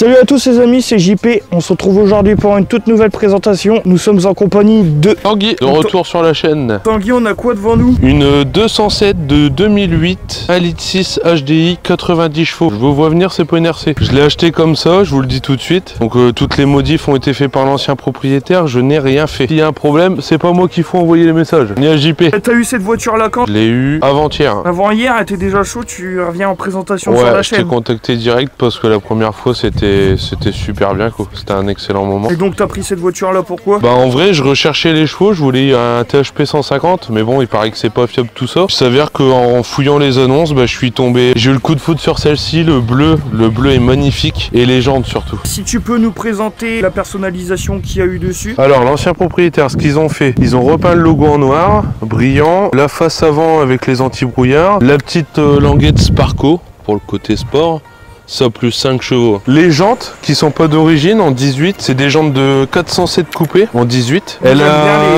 Salut à tous les amis, c'est JP. On se retrouve aujourd'hui pour une toute nouvelle présentation. Nous sommes en compagnie de Tanguy, de retour sur la chaîne. Tanguy, on a quoi devant nous? Une 207 de 2008, 1,6 litre HDI, 90 chevaux. Je vous vois venir, c'est pas une RC. Je l'ai acheté comme ça, je vous le dis tout de suite. Donc toutes les modifs ont été faits par l'ancien propriétaire, je n'ai rien fait. S'il y a un problème, c'est pas moi qu'il faut envoyer les messages, ni à JP. T'as eu cette voiture là quand? Je l'ai eu avant-hier. Avant-hier, elle était déjà chaud, tu reviens en présentation sur la Ouais, je chaîne. t'ai contacté direct parce que la première fois c'était super bien quoi. C'était un excellent moment. Et donc t'as pris cette voiture là pourquoi? Bah en vrai je recherchais les chevaux, je voulais un THP 150 mais bon il paraît que c'est pas fiable tout ça. Il s'avère qu'en fouillant les annonces je suis tombé, j'ai eu le coup de foudre sur celle-ci, le bleu est magnifique et les jantes surtout. Si tu peux nous présenter la personnalisation qu'il y a eu dessus. Alors l'ancien propriétaire, ce qu'ils ont fait, ils ont repeint le logo en noir, brillant, la face avant avec les anti-brouillards, la petite languette Sparco pour le côté sport. Ça plus 5 chevaux. Les jantes qui sont pas d'origine en 18, c'est des jantes de 407 coupées en 18.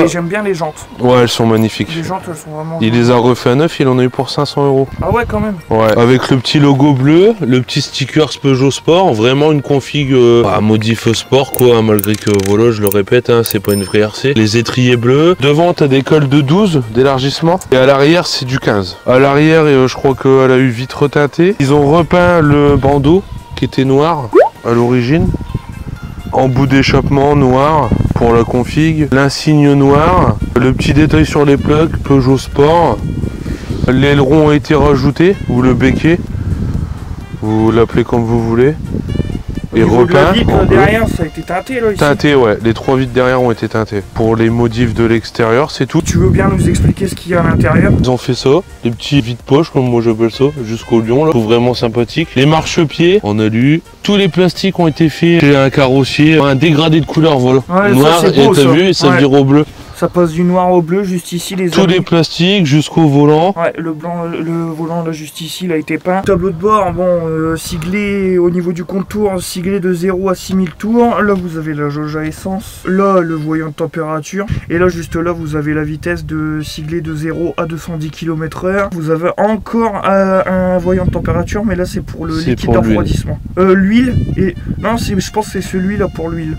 J'aime bien les jantes. Ouais, elles sont magnifiques. Les jantes elles sont vraiment... Il les a refait à neuf, il en a eu pour 500 €. Ah ouais quand même. Ouais, avec le petit logo bleu, le petit sticker Peugeot Sport, vraiment une config modif sport quoi, malgré que voilà, je le répète, hein, c'est pas une vraie RC. Les étriers bleus, devant t'as des cols de 12 d'élargissement et à l'arrière c'est du 15. À l'arrière, je crois qu'elle a eu vitre teintée. Ils ont repeint le bandeau qui était noir à l'origine, en bout d'échappement noir pour la config, l'insigne noir, le petit détail sur les plugs Peugeot Sport, l'aileron a été rajouté ou le béquet, vous l'appelez comme vous voulez, et repeint. Derrière ça a été teinté là ici. Teinté, ouais, les 3 vitres derrière ont été teintées. Pour les modifs de l'extérieur, c'est tout. Tu veux bien nous expliquer ce qu'il y a à l'intérieur? Ils ont fait ça, des petits vides-poches comme moi j'appelle ça, jusqu'au lion là, tout vraiment sympathique. Les marchepieds en alu, tous les plastiques ont été faits chez un carrossier, un dégradé de couleur, voilà. Ouais, noir, ça, et t'as vu, et ça vire au bleu. Ça passe du noir au bleu, juste ici les tous les plastiques jusqu'au volant. Ouais, le blanc, le volant là juste ici, il a été peint. Tableau de bord, bon, siglé au niveau du contour, siglé de 0 à 6000 tours. Là vous avez la jauge à essence. Là le voyant de température. Et là juste là vous avez la vitesse de siglé de 0 à 210 km/h. Vous avez encore un voyant de température, mais là c'est pour le liquide de refroidissement. L'huile, et non, je pense que c'est celui là pour l'huile.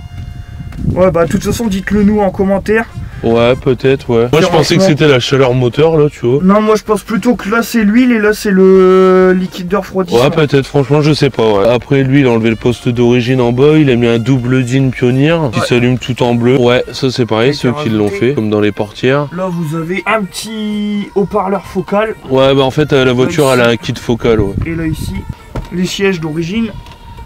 Ouais bah de toute façon dites-le nous en commentaire. Ouais, peut-être, ouais. Moi, je pensais que c'était la chaleur moteur, là, tu vois. Non, moi, je pense plutôt que là, c'est l'huile et là, c'est le liquide de refroidissement. Ouais, peut-être, franchement, je sais pas, ouais. Après, lui, il a enlevé le poste d'origine en bas, il a mis un double DIN Pioneer qui s'allume tout en bleu. Ouais, ça, c'est pareil, ceux qui l'ont fait, comme dans les portières. Là, vous avez un petit haut-parleur focal. Ouais, bah, en fait, la voiture, elle a un kit focal, ouais. Et là, ici, les sièges d'origine.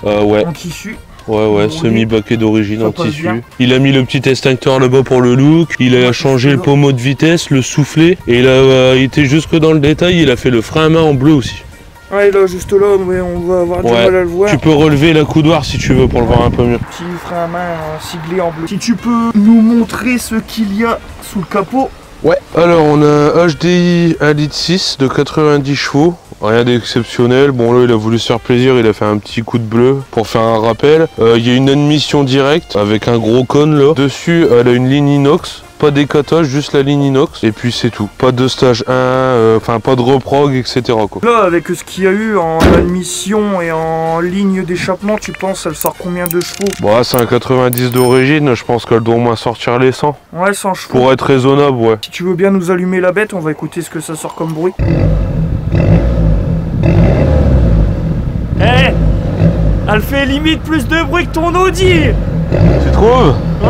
Ouais. En tissu. Ouais, semi-baquet d'origine en tissu. Il a mis le petit extincteur là-bas pour le look, il a changé le pommeau de vitesse, le soufflet, et il a été jusque dans le détail, il a fait le frein à main en bleu aussi. Ouais, là, juste là, on va avoir du mal à le voir. Tu peux relever la coudoir si tu veux pour le voir un peu mieux. Petit frein à main siglé en bleu. Si tu peux nous montrer ce qu'il y a sous le capot. Ouais, alors on a un HDI 1,6 litre de 90 chevaux. Rien d'exceptionnel, bon là il a voulu se faire plaisir, il a fait un petit coup de bleu pour faire un rappel. Il y a une admission directe avec un gros cône là. Dessus elle a une ligne inox, pas d'écatage, juste la ligne inox. Et puis c'est tout, pas de stage 1, enfin pas de reprog, etc. quoi. Là avec ce qu'il y a eu en admission et en ligne d'échappement, tu penses elle sort combien de chevaux? Bah c'est un 90 d'origine, je pense qu'elle doit au moins sortir les 100. Ouais, 100 chevaux. Pour être raisonnable, ouais. Si tu veux bien nous allumer la bête, on va écouter ce que ça sort comme bruit. Eh, elle fait limite plus de bruit que ton Audi. Tu trouves? Ouais.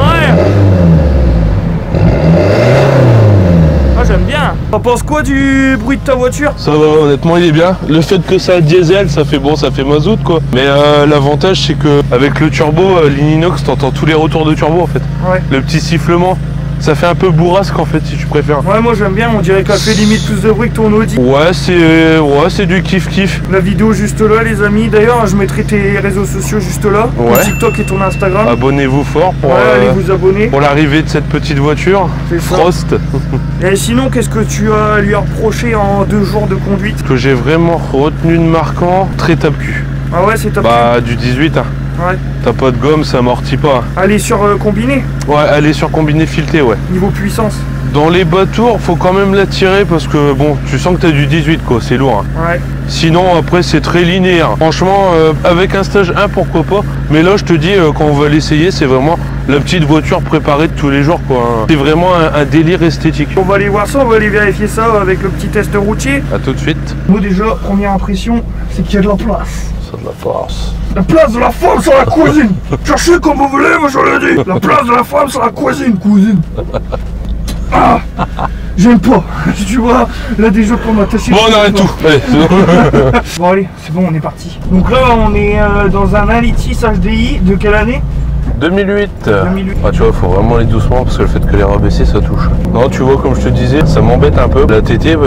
Ah, j'aime bien. T'en penses quoi du bruit de ta voiture? Ça va, honnêtement il est bien. Le fait que ça diesel, ça fait bon, ça fait mazout quoi. Mais l'avantage c'est que avec le turbo, l'inox, t'entends tous les retours de turbo en fait. Ouais. Le petit sifflement. Ça fait un peu bourrasque en fait si tu préfères. Ouais, moi j'aime bien, on dirait qu'elle fait limite plus de bruit que ton Audi. Ouais, c'est du kiff. La vidéo juste là les amis, d'ailleurs je mettrai tes réseaux sociaux juste là, ton TikTok et ton Instagram. Abonnez-vous fort pour, allez vous abonner. Pour l'arrivée de cette petite voiture, Frost. Et sinon qu'est-ce que tu as à lui reprocher en 2 jours de conduite? Ce que j'ai vraiment retenu de marquant, très tape-cul. Ah ouais, c'est tape-cul. Bah du 18 hein. Ouais. T'as pas de gomme, ça amortit pas. Aller sur combiné? Ouais, aller sur combiné fileté, ouais. Niveau puissance? Dans les bas tours, faut quand même la tirer parce que bon, tu sens que t'as du 18 quoi, c'est lourd. Hein. Ouais. Sinon après c'est très linéaire. Franchement avec un stage 1 pourquoi pas. Mais là je te dis quand on va l'essayer c'est vraiment la petite voiture préparée de tous les jours quoi. C'est vraiment un délire esthétique. On va aller voir ça, on va aller vérifier ça avec le petit test routier. A tout de suite. Moi déjà, première impression, c'est qu'il y a de la place. Ça de la force. La place de la femme sur la cuisine. Cherchez comme vous voulez, moi je l'ai dit. La place de la femme sur la cuisine, cousine. Ah, j'aime pas. Tu vois, là déjà pour m'attacher. Bon, on arrête tout. Allez, c'est bon. Bon allez, c'est bon, on est parti. Donc là, on est dans un 1.6 HDI de quelle année? 2008. 2008. Ah, tu vois, faut vraiment aller doucement parce que le fait que les rabaisser ça touche. Non, tu vois, comme je te disais, ça m'embête un peu la TT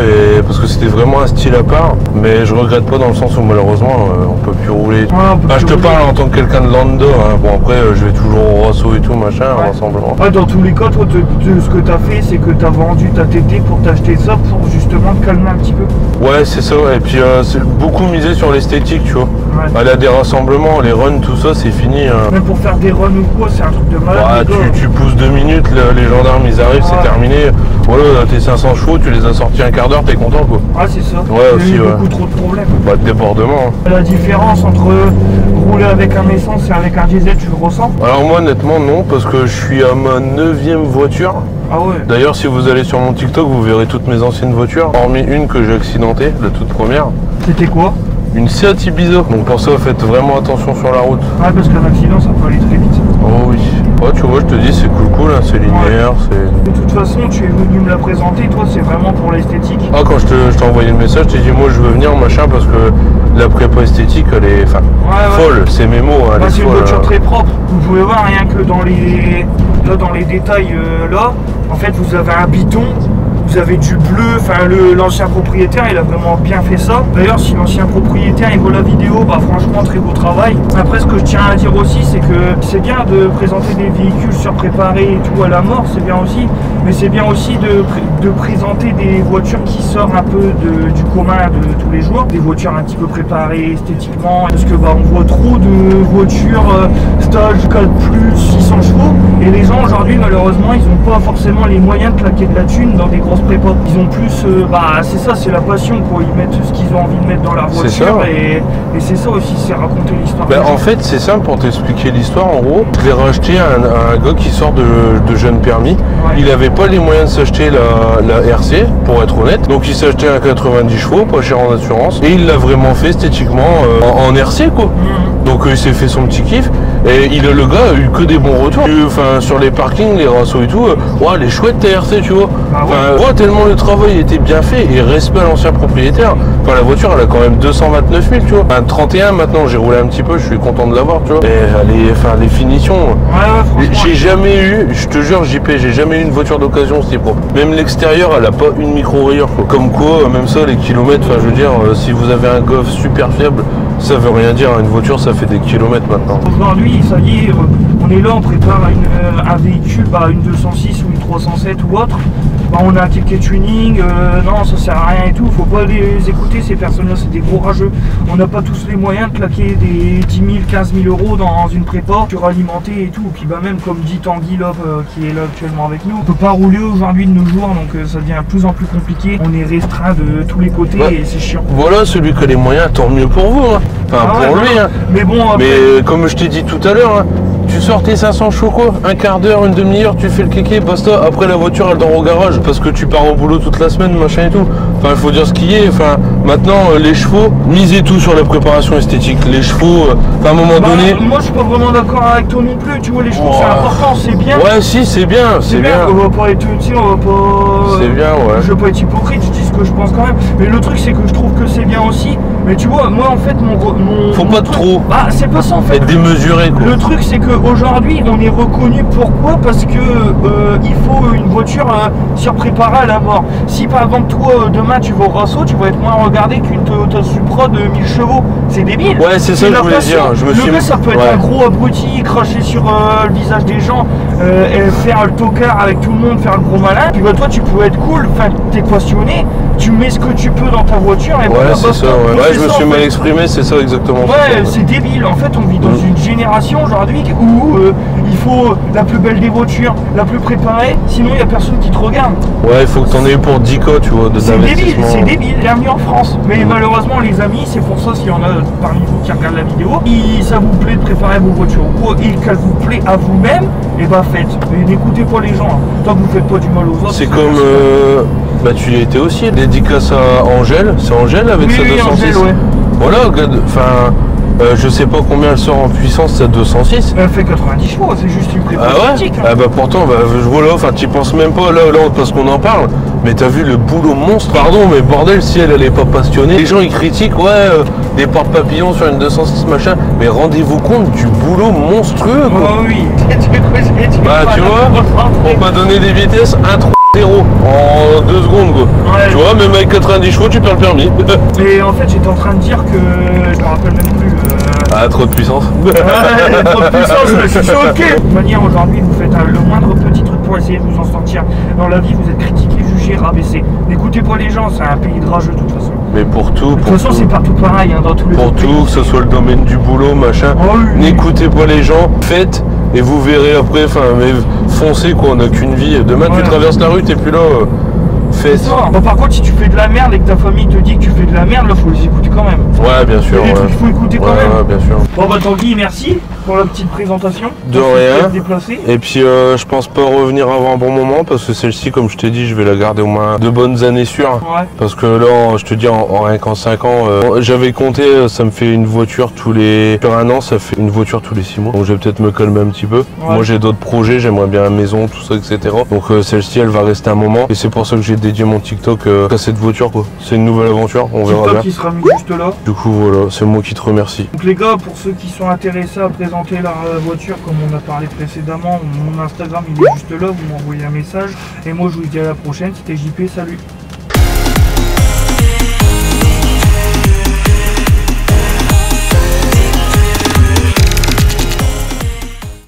parce que c'était vraiment un style à part. Mais je regrette pas dans le sens où malheureusement on peut plus rouler. Ouais, je te parle en tant que quelqu'un de lambda. Hein. Bon, après, je vais toujours au Rasso et tout, machin, ouais. Rassemblement. Ouais, dans tous les cas, toi, ce que t'as fait, c'est que t'as vendu ta TT pour t'acheter ça pour justement te calmer un petit peu. Ouais, c'est ça. Et puis, c'est beaucoup misé sur l'esthétique, tu vois. Ouais. Aller à des rassemblements, les runs, tout ça, c'est fini. Même pour faire des runs ou quoi, c'est un truc de malade. Ouais, tu pousses 2 minutes, les gendarmes ils arrivent, c'est terminé. Voilà, tes 500 chevaux, tu les as sortis un quart d'heure, t'es content quoi. Ah, c'est ça. Ouais, il aussi, y a eu beaucoup trop de problèmes. Bah, de débordement. Hein. La différence entre rouler avec un essence et avec un diesel, tu le ressens? Alors moi, honnêtement, non, parce que je suis à ma 9e voiture. Ah ouais. D'ailleurs, si vous allez sur mon TikTok, vous verrez toutes mes anciennes voitures, hormis une que j'ai accidentée, la toute première. C'était quoi? Une Seat Ibiza. Donc pour ça, faites vraiment attention sur la route. Ouais, parce qu'un accident, ça peut aller très vite. Oh oui. Ouais, tu vois, je te dis, c'est cool, hein, c'est linéaire, c'est... De toute façon, tu es venu me la présenter, toi, c'est vraiment pour l'esthétique. Ah, quand je t'ai envoyé le message, je t'ai dit, moi, je veux venir, machin, parce que la prépa esthétique, elle est, folle, c'est mes mots, hein, c'est une voiture très propre. Vous pouvez voir, rien que dans les détails, là, en fait, vous avez un bidon. Vous avez du bleu, l'ancien propriétaire il a vraiment bien fait ça. D'ailleurs si l'ancien propriétaire il voit la vidéo, bah franchement très beau travail. Après ce que je tiens à dire aussi c'est que c'est bien de présenter des véhicules surpréparés et tout à la mort, c'est bien aussi. Mais c'est bien aussi de présenter des voitures qui sortent un peu du commun de tous les jours. Des voitures un petit peu préparées esthétiquement. Parce que bah on voit trop de voitures stage 4+, 600 chevaux. Et les gens aujourd'hui malheureusement ils n'ont pas forcément les moyens de claquer de la thune dans des grosses prépa. Ils ont plus, c'est ça, c'est la passion quoi. Ils mettent ce qu'ils ont envie de mettre dans leur voiture et c'est ça aussi, c'est raconter l'histoire. En fait, c'est simple pour t'expliquer l'histoire. En gros, je l'ai racheté à un gars qui sort de jeune permis. Ouais. Il avait pas les moyens de s'acheter la RC, pour être honnête. Donc il s'est acheté un 90 chevaux, pas cher en assurance, et il l'a vraiment fait esthétiquement en RC quoi. Donc il s'est fait son petit kiff. Et le gars a eu que des bons retours. Sur les parkings, les rassos et tout, elle est chouette ta RC, tu vois. Tellement le travail était bien fait et respect à l'ancien propriétaire. Enfin, la voiture elle a quand même 229 000, tu vois. 31 maintenant, j'ai roulé un petit peu, je suis content de l'avoir, tu vois. Et les finitions. J'ai jamais eu, je te jure, JP, j'ai jamais eu une voiture d'occasion aussi propre. Même l'extérieur, elle a pas une micro-rayure, quoi. Comme quoi, même ça, les kilomètres, je veux dire, si vous avez un Golf super fiable, ça veut rien dire. Une voiture, ça fait des kilomètres maintenant. Aujourd'hui, ça y est, on est là, on prépare un véhicule, une 206 ou une 307 ou autre. On a un ticket tuning, non ça sert à rien et tout, faut pas les écouter ces personnes-là, c'est des gros rageux. On n'a pas tous les moyens de claquer des 10 000, 15 000 euros dans une prépa, suralimentée et tout. Puis même comme dit Tanguy là, qui est là actuellement avec nous, on peut pas rouler aujourd'hui de nos jours, donc ça devient de plus en plus compliqué. On est restreint de tous les côtés et c'est chiant. Voilà, celui qui a les moyens, tant mieux pour vous, hein. Pour lui. Hein. Mais bon, après... Mais comme je t'ai dit tout à l'heure, hein, tu sors tes 500 chocos, un quart d'heure, une demi-heure, tu fais le kéké, basta. Après la voiture elle dort au garage parce que tu pars au boulot toute la semaine, machin et tout. Il faut dire ce qui est. Maintenant les chevaux, misez tout sur la préparation esthétique. Les chevaux, à un moment donné. Moi je suis pas vraiment d'accord avec toi non plus. Tu vois, les chevaux c'est important, c'est bien. Ouais, si, c'est bien, c'est bien. On va pas être, on va pas. C'est bien, ouais. Je veux pas être hypocrite, je dis ce que je pense quand même. Mais le truc c'est que je trouve que c'est bien aussi. Mais tu vois, moi en fait faut pas trop. C'est pas ça en fait. Être démesuré quoi. Le truc c'est que aujourd'hui on est reconnu pourquoi? Parce que il faut une voiture surpréparée à la mort. Si par exemple toi demain tu vas au Rasso, tu vas être moins regardé qu'une Toyota Supra de 1000 chevaux. C'est débile. Ouais, c'est ça que je voulais dire. Le gars ça peut être un gros abruti, cracher sur le visage des gens, et faire le tocard avec tout le monde, faire le gros malin. Puis toi tu peux être cool, t'es passionné, tu mets ce que tu peux dans ta voiture et Ouais, voilà, c'est ça, ouais. Ouais, je me suis mal exprimé, c'est ça exactement. Ouais, c'est débile. En fait, on vit dans une génération aujourd'hui où il faut la plus belle des voitures, la plus préparée, sinon il n'y a personne qui te regarde. Ouais, il faut que t'en aies pour 10K, tu vois, C'est débile, c'est débile, bienvenue en France. Mais malheureusement, les amis, c'est pour ça, s'il y en a parmi vous qui regardent la vidéo, ça vous plaît de préparer vos voitures et qu'elle vous plaît à vous-même, et bah faites. Et n'écoutez pas les gens, hein. Tant que vous faites pas du mal aux autres. C'est comme... bah tu y étais aussi, dédicace à Angèle, c'est Angèle avec sa 206. Angèle, ouais. Voilà, enfin... je sais pas combien elle sort en puissance cette 206. Elle fait 90 chevaux, c'est juste une prépa pratique. Ah bah pourtant, bah, voilà, enfin t'y penses même pas là parce qu'on en parle. Mais t'as vu le boulot monstre. Pardon, mais bordel, si elle est pas passionnée. Les gens ils critiquent, des porte-papillons sur une 206 machin. Mais rendez-vous compte du boulot monstrueux quoi. Oh oui. Bah tu vois, pour pas donner des vitesses, 1.3.0 en 2 secondes quoi. Ouais. Tu vois, même avec 90 chevaux tu perds le permis. Et en fait j'étais en train de dire que, je me rappelle même plus. Ah, trop de puissance. Ouais, trop de puissance, je suis choqué. De toute manière, aujourd'hui, vous faites le moindre petit truc pour essayer de vous en sortir. Dans la vie, vous êtes critiqué, jugé, rabaissé. N'écoutez pas les gens, c'est un pays de rageux de toute façon. Mais pour tout, De toute façon, c'est partout pareil, hein, dans tous les pour autres tout, pays. que ce soit le domaine du boulot, machin. Oh oui. N'écoutez pas les gens, faites et vous verrez après. Enfin, mais foncez quoi, on n'a qu'une vie. Demain, tu traverses la rue, t'es plus là. Faites. Bon, par contre, si tu fais de la merde et que ta famille te dit que tu fais de la merde, là, faut les écouter quand même. Ouais, bien sûr. Il y a des trucs qu'il faut écouter quand même. Ouais, bien sûr. Bon, bah, Tanguy, merci pour la petite présentation. De rien. Déplacé. Et puis, je pense pas revenir avant un bon moment parce que celle-ci, comme je t'ai dit, je vais la garder au moins 2 bonnes années sûres. Ouais. Parce que là, je te dis, rien qu'en 5 ans, j'avais compté, ça me fait une voiture sur 1 an, ça fait une voiture tous les 6 mois. Donc je vais peut-être me calmer un petit peu. Ouais. Moi j'ai d'autres projets, j'aimerais bien la maison, tout ça, etc. Donc celle-ci, elle va rester un moment. Et c'est pour ça que j'ai dédié mon TikTok à cette voiture, quoi. C'est une nouvelle aventure, on verra bien. Qui sera mis juste là. Du coup, voilà, c'est moi qui te remercie. Donc les gars, pour ceux qui sont intéressés à présenter leur voiture, comme on a parlé précédemment, mon Instagram il est juste là, vous m'envoyez un message. Et moi je vous dis à la prochaine, c'était JP, salut.